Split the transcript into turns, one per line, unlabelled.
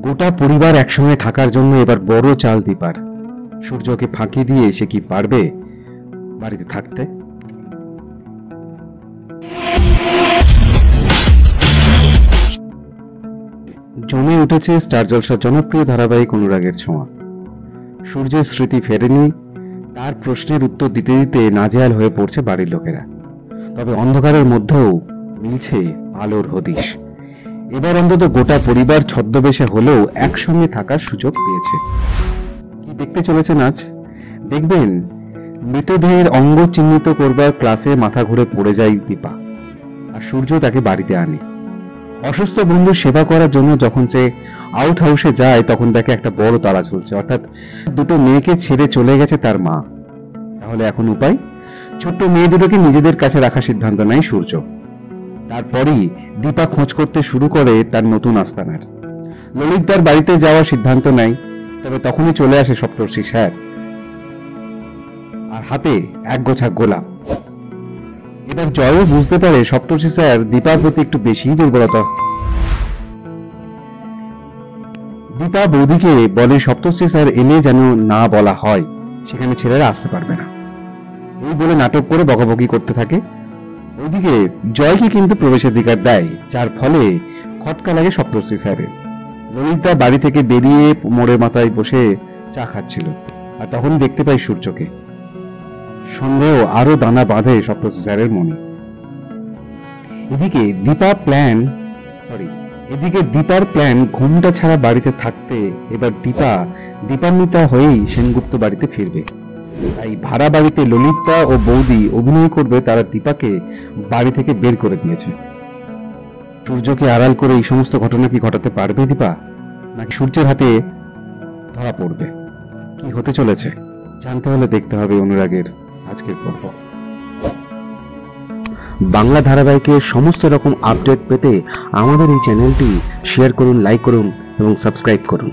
গোটা পরিবার একসঙ্গে থাকার জন্য এবার বড় চাল দীপার। সূর্যকে ফাঁকি দিয়ে সে কি পারবে বাড়িতে থাকতে? জমে উঠেছে স্টার জলসার জনপ্রিয় ধারাবাহিক অনুরাগের ছোঁয়া। সূর্যের স্মৃতি ফেরেনি, তার প্রশ্নের উত্তর দিতে দিতে নাজেহাল হয়ে পড়ছে বাড়ির লোকেরা। তবে অন্ধকারের মধ্যেও মিলছে আলোর হদিশ। এবার অন্তত গোটা পরিবার ছদ্মবেশে হলেও একসঙ্গে থাকার সুযোগ পেয়েছে। কি দেখতে চলেছেন আজ? দেখবেন মৃতদেহের অঙ্গ চিহ্নিত করবার ক্লাসে মাথা ঘুরে পড়ে যায় দীপা, আর সূর্য তাকে বাড়িতে আনে। অসুস্থ বন্ধুর সেবা করার জন্য যখন সে আউট হাউসে যায় তখন তাকে একটা বড় তাড়া চলছে, অর্থাৎ দুটো মেয়েকে ছেড়ে চলে গেছে তার মা। তাহলে এখন উপায়? ছোট্ট মেয়ে দুটোকে নিজেদের কাছে রাখার সিদ্ধান্ত নেয় সূর্য। তারপরই দীপা খোঁজ করতে শুরু করে তার নতুন আস্তানার। ললিত তার বাড়িতে যাওয়ার সিদ্ধান্ত নেয়, তবে তখনই চলে আসে সপ্তর্ষি স্যার, আর হাতে এক গোছা গোলাপ। এবার জয়ও বুঝতে পারে সপ্তর্ষি স্যার দীপার প্রতি একটু বেশি দুর্বলতা। দীপা বৌদিকে বলে সপ্তর্ষি স্যার এলে যেন না বলা হয়, সেখানে ছেলেরা আসতে পারবে না। এই বলে নাটক করে বকাবকি করতে থাকে। ওইদিকে জয়কে কিন্তু প্রবেশাধিকার দেয়, যার ফলে খটকা লাগে সপ্তর্ষি স্যারের। ললিতা বাড়ি থেকে বেরিয়ে মোড়ের মাথায় বসে চা খাচ্ছিল, আর তখন দেখতে পাই সূর্যকে। সন্দেহ আরো দানা বাঁধে সপ্তর্ষি স্যারের মনে। এদিকে দীপার প্ল্যান ঘুমটা ছাড়া বাড়িতে থাকতে এবার দীপান্বিতা হয়েই সেনগুপ্ত বাড়িতে ফিরবে। তাই ভাড়া বাড়িতে ললিতা ও বৌদি অভিনয় করবে তারা দীপাকে বাড়ি থেকে বের করে দিয়েছে। সূর্যকে আড়াল করে এই সমস্ত ঘটনা কি ঘটাতে পারবে দীপা, নাকি সূর্যের হাতে ধরা পড়বে? কি হতে চলেছে জানতে হলে দেখতে হবে অনুরাগের আজকের পর্ব। বাংলা ধারাবাহিকের সমস্ত রকম আপডেট পেতে আমাদের এই চ্যানেলটি শেয়ার করুন, লাইক করুন এবং সাবস্ক্রাইব করুন।